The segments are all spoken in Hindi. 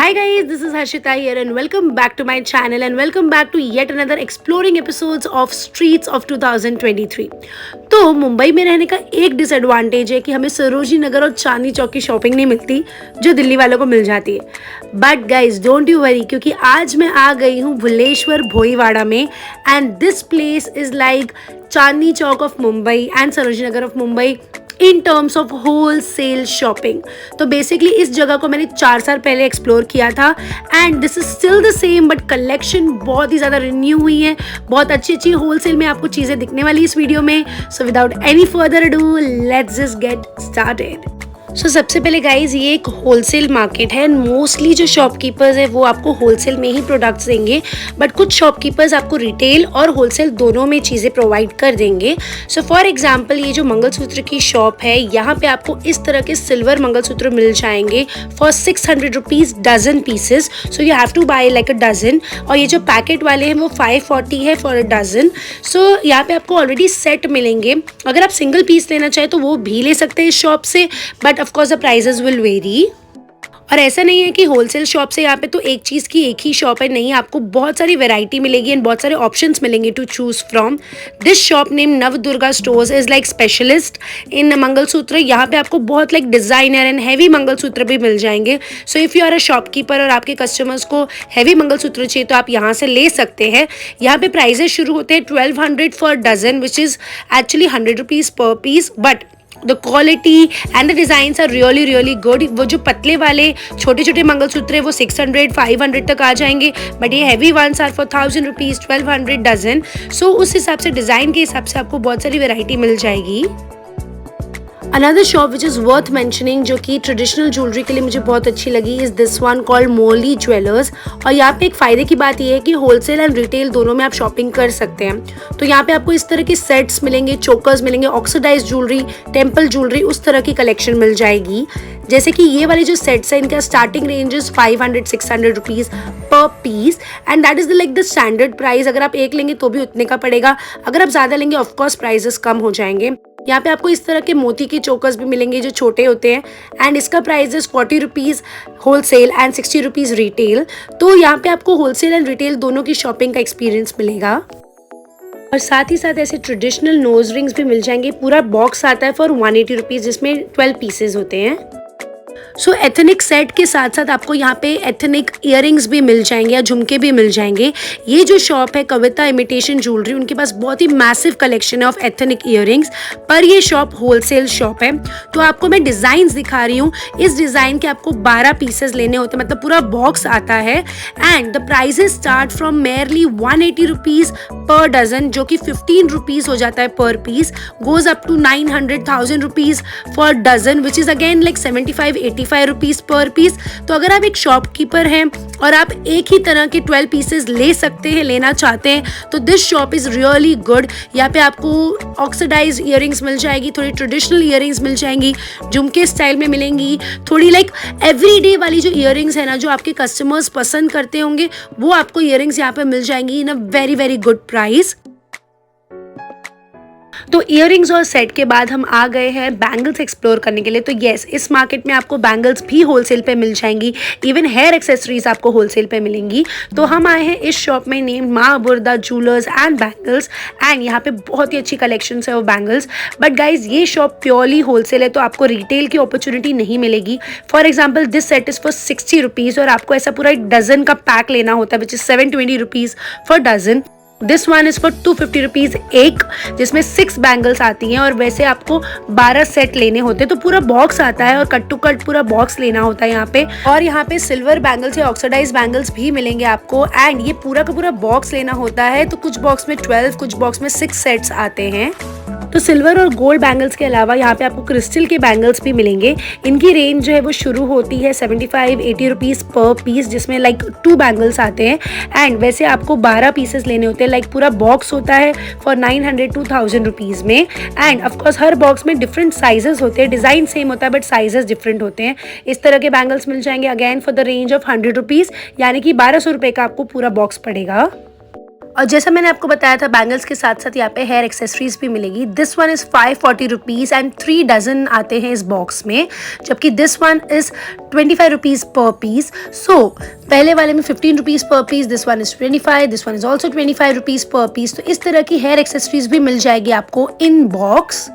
Hi guys, this is Harshita here and welcome back to my channel and welcome back to yet another exploring episodes of Streets of 2023। तो मुंबई में रहने का एक डिसएडवांटेज है कि हमें सरोजनी नगर और चांदनी चौक की शॉपिंग नहीं मिलती जो दिल्ली वालों को मिल जाती है। But guys don't you worry, क्योंकि आज मैं आ गई हूँ भुलेश्वर भोईवाड़ा में and this place is like Chandni Chowk of Mumbai and Sarojini Nagar of Mumbai in terms of wholesale shopping. तो बेसिकली इस जगह को मैंने 4 साल पहले एक्सप्लोर किया था and this is still the same, but collection बहुत ही ज़्यादा रिन्यू हुई है। बहुत अच्छी अच्छी होल सेल में आपको चीज़ें दिखने वाली इस वीडियो में। So without any further ado let's just get started. So सबसे पहले गाइज ये एक होलसेल मार्केट है एंड मोस्टली जो शॉपकीपर्स है वो आपको होलसेल में ही प्रोडक्ट्स देंगे, बट कुछ शॉपकीपर्स आपको रिटेल और होलसेल दोनों में चीज़ें प्रोवाइड कर देंगे। सो फॉर एग्जांपल ये जो मंगलसूत्र की शॉप है, यहाँ पे आपको इस तरह के सिल्वर मंगलसूत्र मिल जाएंगे for 600 rupees dozen pieces. So you have to buy like a dozen. और ये जो पैकेट वाले हैं वो 540 है फॉर अ डजन। सो यहाँ पे आपको ऑलरेडी सेट मिलेंगे। अगर आप सिंगल पीस लेना चाहें तो वो भी ले सकते हैं इस शॉप से, but of course the prices will vary। और ऐसा नहीं है कि होलसेल शॉप से यहाँ पे तो एक चीज़ की एक ही शॉप है, नहीं, आपको बहुत सारी वैरायटी मिलेगी एंड बहुत सारे ऑप्शंस मिलेंगे to choose from. This shop name Navdurga stores is like specialist in mangalsutra. यहाँ पे आपको बहुत like designer and heavy mangalsutra भी मिल जाएंगे। So if you are a shopkeeper और आपके कस्टमर्स को हैवी मंगलसूत्र चाहिए तो आप यहाँ से ले सकते हैं। यहाँ पे प्राइजेस शुरू होते हैं 1200 for dozen, which is actually 100 rupees per piece, but the quality and the designs are really good. वो जो पतले वाले छोटे छोटे मंगलसूत्र है वो 600 500 तक आ जाएंगे, बट ये heavy ones are for 1000 rupees 1200 dozen. So उस हिसाब से डिज़ाइन के हिसाब से आपको बहुत सारी वैरायटी मिल जाएगी। Another shop which is worth mentioning जो कि ट्रेडिशनल ज्वेलरी के लिए मुझे बहुत अच्छी लगी is this one called Moli jewellers. और यहाँ पे एक फ़ायदे की बात यह है कि होलसेल एंड रिटेल दोनों में आप शॉपिंग कर सकते हैं। तो यहाँ पे आपको इस तरह के सेट्स मिलेंगे, चोकर्स मिलेंगे, ऑक्सीडाइज ज्वेलरी, टेम्पल ज्वेलरी, उस तरह की कलेक्शन मिल जाएगी। जैसे कि ये वाले जो सेट्स हैं इनका starting range is 500-600 rupees per piece and that is like the standard price. अगर आप एक लेंगे तो भी उतने का पड़ेगा, अगर आप ज़्यादा लेंगे ऑफकोर्स प्राइजेस कम हो जाएंगे। यहाँ पे आपको इस तरह के मोती के चोकर्स भी मिलेंगे जो छोटे होते हैं एंड इसका price is 40 rupees wholesale and 60 rupees retail. तो यहाँ पे आपको होलसेल एंड रिटेल दोनों की शॉपिंग का एक्सपीरियंस मिलेगा। और साथ ही साथ ऐसे ट्रेडिशनल नोज रिंग्स भी मिल जाएंगे। पूरा बॉक्स आता है फॉर 180 रुपीज़ जिसमें 12 पीसेज होते हैं। सो एथनिक सेट के साथ साथ आपको यहाँ पे एथनिक इयररिंग्स भी मिल जाएंगे या झुमके भी मिल जाएंगे। ये जो शॉप है कविता इमिटेशन ज्वेलरी, उनके पास बहुत ही मैसिव कलेक्शन है ऑफ एथनिक इयररिंग्स, पर ये शॉप होलसेल शॉप है। तो आपको मैं डिज़ाइंस दिखा रही हूँ। इस डिज़ाइन के आपको 12 पीसेस लेने होते हैं, मतलब पूरा बॉक्स आता है and the prices start from merely 180 rupees per dozen, जो कि 15 रुपीज़ हो जाता है per piece, goes up to 900,000 rupees for dozen, which is again like 75-85 rupees per piece. तो अगर आप एक शॉपकीपर हैं और आप एक ही तरह के 12 पीसेस ले सकते हैं, लेना चाहते हैं, तो this shop is really good. यहाँ पे आपको ऑक्सीडाइज इयररिंग्स मिल जाएगी, थोड़ी ट्रेडिशनल इयररिंग्स मिल जाएंगी, झुमके स्टाइल में मिलेंगी, थोड़ी लाइक एवरीडे वाली जो इयररिंग्स है ना जो आपके कस्टमर्स पसंद करते होंगे, वो आपको इयररिंग्स यहाँ पे मिल जाएंगी इन अ वेरी गुड प्राइस। तो इयररिंग्स और सेट के बाद हम आ गए हैं बैंगल्स एक्सप्लोर करने के लिए। तो येस, इस मार्केट में आपको बैंगल्स भी होलसेल पे मिल जाएंगी, इवन हेयर एक्सेसरीज आपको होलसेल पे मिलेंगी। तो हम आए हैं इस शॉप में नेम माँ बुर्दा ज्वेलर्स एंड बैंगल्स एंड यहाँ पे बहुत ही अच्छी कलेक्शंस है वो बैंगल्स। बट गाइज ये शॉप प्योरली होलसेल है, तो आपको रिटेल की अपॉर्चुनिटी नहीं मिलेगी। For example this set is for 60 rupees और आपको ऐसा पूरा एक डजन का पैक लेना होता है which is 720 rupees for dozen. This one is for 250 rupees एक, जिसमें 6 बैंगल्स आती हैं और वैसे आपको 12 सेट लेने होते हैं। तो पूरा बॉक्स आता है और कट टू कट पूरा बॉक्स लेना होता है यहाँ पे। और यहाँ पे सिल्वर बैंगल्स या ऑक्सीडाइज बैंगल्स भी मिलेंगे आपको एंड ये पूरा का पूरा बॉक्स लेना होता है। तो कुछ बॉक्स में 12, कुछ बॉक्स में 6 सेट्स आते हैं। तो सिल्वर और गोल्ड बैंगल्स के अलावा यहाँ पे आपको क्रिस्टल के बैंगल्स भी मिलेंगे। इनकी रेंज जो है वो शुरू होती है 75-80 रुपीज़ पर पीस, जिसमें लाइक 2 बैंगल्स आते हैं एंड वैसे आपको 12 पीसेस लेने होते हैं। लाइक पूरा बॉक्स होता है फॉर 900-1000 रुपीज़ में एंड ऑफकोर्स हर बॉक्स में डिफरेंट साइजेस होते हैं। डिज़ाइन सेम होता है बट साइजेस डिफरेंट होते हैं। इस तरह के बैंगल्स मिल जाएंगे again for the range of 100 rupees, यानी कि 1200 रुपये का आपको पूरा बॉक्स पड़ेगा। और जैसा मैंने आपको बताया था बैंगल्स के साथ साथ यहाँ पे हेयर एक्सेसरीज भी मिलेगी। This one is 540 rupees and 3 dozen आते हैं इस बॉक्स में, जबकि this one is 25 rupees per piece. So पहले वाले में 15 rupees per piece, this one is 25, this one is also 25 rupees per piece. तो इस तरह की हेयर एक्सेसरीज भी मिल जाएगी आपको इन बॉक्स।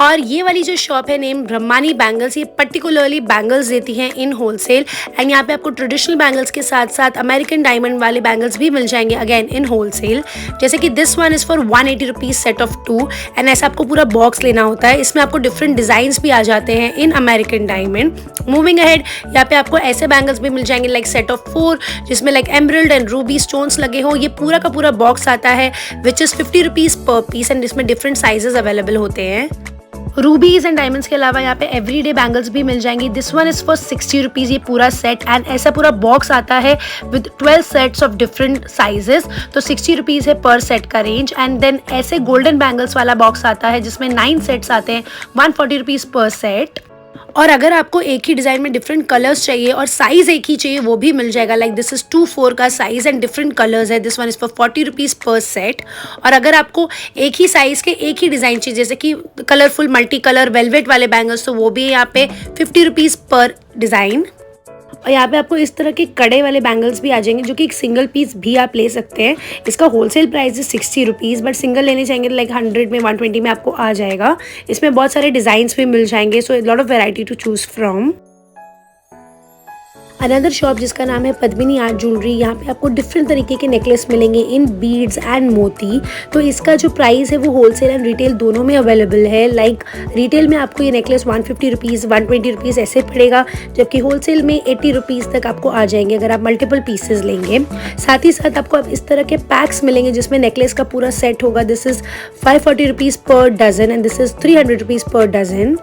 और ये वाली जो शॉप है नेम ब्रह्मानी बैंगल्स, ये पर्टिकुलरली बैंगल्स देती हैं इन होलसेल एंड यहाँ पे आपको ट्रेडिशनल बैंगल्स के साथ साथ अमेरिकन डायमंड वाले बैंगल्स भी मिल जाएंगे अगेन इन होलसेल। जैसे कि this one is for 180 rupees set of 2 and ऐसा आपको पूरा बॉक्स लेना होता है। इसमें आपको डिफरेंट डिज़ाइंस भी आ जाते हैं in American diamond. Moving ahead, यहाँ पे आपको ऐसे बैंगल्स भी मिल जाएंगे लाइक सेट ऑफ 4 जिसमें like emerald and Ruby stones लगे हो। ये पूरा का पूरा बॉक्स आता है which is 50 rupees per piece and इसमें डिफरेंट साइजेस अवेलेबल होते हैं। रूबीज एंड डायमंड्स के अलावा यहाँ पे एवरीडे बैंगल्स भी मिल जाएंगी। This one is for 60 rupees ये पूरा सेट एंड ऐसा पूरा बॉक्स आता है with 12 sets of different sizes. तो 60 रुपीज़ है पर सेट का रेंज। एंड देन ऐसे गोल्डन बैंगल्स वाला बॉक्स आता है जिसमें 9 सेट्स आते हैं, 140 रुपीज़ पर सेट। और अगर आपको एक ही डिज़ाइन में डिफरेंट कलर्स चाहिए और साइज़ एक ही चाहिए वो भी मिल जाएगा। लाइक दिस इज़ 2-4 का साइज़ एंड डिफरेंट कलर्स है। This one is for 40 rupees पर सेट। और अगर आपको एक ही साइज़ के एक ही डिज़ाइन चाहिए जैसे कि कलरफुल मल्टी कलर वेलवेट वाले बैंगल्स, तो वो भी यहाँ पे 50 रुपीज़ पर डिज़ाइन। और यहाँ पे आपको इस तरह के कड़े वाले बैंगल्स भी आ जाएंगे जो कि एक सिंगल पीस भी आप ले सकते हैं। इसका होलसेल प्राइस है 60 रुपीज़, बट सिंगल लेने चाहेंगे तो लाइक 100 में 120 में आपको आ जाएगा। इसमें बहुत सारे डिज़ाइंस भी मिल जाएंगे, so lot of variety to choose from. Another shop जिसका नाम है पद्मिनी आर्ट ज्वेलरी, यहाँ पे आपको डिफरेंट तरीके के नेकलेस मिलेंगे इन बीड्स एंड मोती। तो इसका जो प्राइस है वो होलसेल एंड रिटेल दोनों में अवेलेबल है। लाइक रिटेल में आपको ये नेकलेस 150 रुपीज़ 120 रुपीज़ ऐसे पड़ेगा, जबकि होलसेल में 80 रुपीज़ तक आपको आ जाएंगे अगर आप मल्टीपल पीसेस लेंगे। साथ ही साथ आपको अब इस तरह के पैक्स मिलेंगे जिसमें नेकलेस का पूरा सेट होगा। This is 540 rupees per dozen and this is 300 rupees per dozen.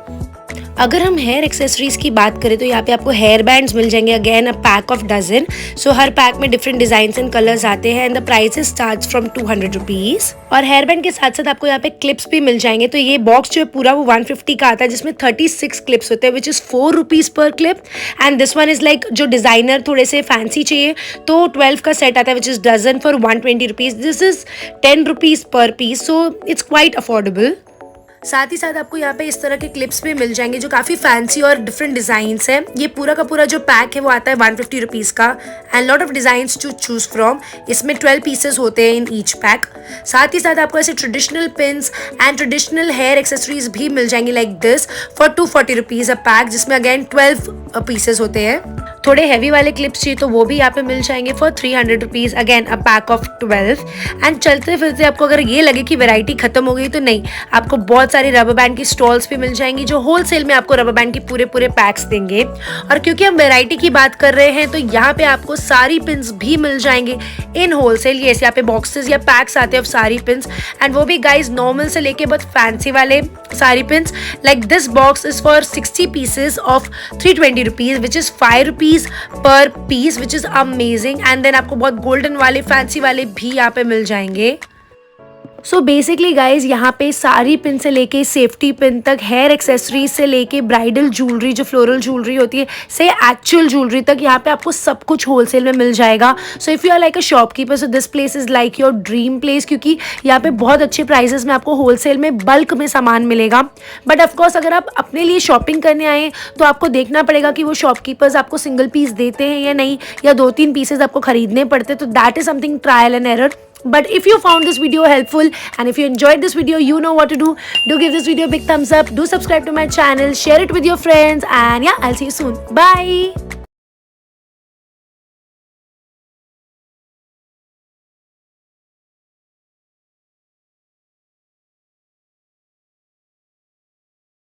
अगर हम हेयर एक्सेसरीज की बात करें तो यहाँ पे आपको हेयर बैंड्स मिल जाएंगे again a pack of dozen. So हर पैक में डिफरेंट डिजाइन एंड कलर्स आते हैं and the price starts from 200 rupees. और हेयर बैंड के साथ साथ आपको यहाँ पे क्लिप्स भी मिल जाएंगे। तो ये बॉक्स जो है पूरा वो 150 का आता है जिसमें 36 क्लिप्स होते हैं विच इज़ 4 रुपीज़ पर clip. And this one is like जो डिज़ाइनर थोड़े से फैंसी चाहिए तो 12 का सेट आता है which is dozen for 120 rupees. This is 10 rupees per piece, so it's quite affordable. साथ ही साथ आपको यहाँ पे इस तरह के क्लिप्स भी मिल जाएंगे जो काफ़ी फैंसी और डिफरेंट डिज़ाइंस है। ये पूरा का पूरा जो पैक है वो आता है 150 रुपीज़ का and lot of designs to choose from. इसमें 12 पीसेस होते हैं इन ईच पैक। साथ ही साथ आपको ऐसे traditional pins and traditional hair accessories भी मिल जाएंगी like this for 240 rupees a pack, जिसमें अगेन 12 पीसेस होते हैं। थोड़े हैवी वाले क्लिप्स चाहिए तो वो भी यहाँ पे मिल जाएंगे for 300 rupees, again a pack of 12। And चलते फिरते आपको अगर ये लगे कि वैरायटी खत्म हो गई तो नहीं, आपको बहुत सारी रबर बैंड की स्टॉल्स भी मिल जाएंगी जो होलसेल में आपको रबर बैंड की पूरे पैक्स देंगे। और क्योंकि हम वैरायटी की बात कर रहे हैं तो यहाँ पे आपको सारी पिन्स भी मिल जाएंगे इन होलसेल। ये यहाँ पे बॉक्सेस या पैक्स आते हैं ऑफ सारी पिन्स एंड वो भी गाइज नॉर्मल से लेके बहुत फैंसी वाले sari pins. Like this box is for 60 pieces of 320 rupees which is 5 rupees per piece which is amazing. And then आपको बहुत गोल्डन वाले फैंसी वाले भी यहाँ पे मिल जाएंगे। सो बेसिकली गाइज यहाँ पे सारी पिन से लेके सेफ्टी पिन तक, हेयर एक्सेसरीज से लेके ब्राइडल ज्वेलरी जो फ्लोरल ज्वेलरी होती है से एक्चुअल ज्वेलरी तक यहाँ पे आपको सब कुछ होलसेल में मिल जाएगा। So if you are like a shopkeeper so this place is like your dream place, क्योंकि यहाँ पे बहुत अच्छे प्राइसेस में आपको होलसेल में बल्क में सामान मिलेगा। बट ऑफकोर्स अगर आप अपने लिए शॉपिंग करने आए तो आपको देखना पड़ेगा कि वो शॉपकीपर्स आपको सिंगल पीस देते हैं या नहीं, या 2-3 पीसेस आपको खरीदने पड़ते हैं। तो that is something trial and error. But if you found this video helpful and if you enjoyed this video, you know what to do. Do give this video a big thumbs up. Do subscribe to my channel. Share it with your friends. And yeah, I'll see you soon. Bye.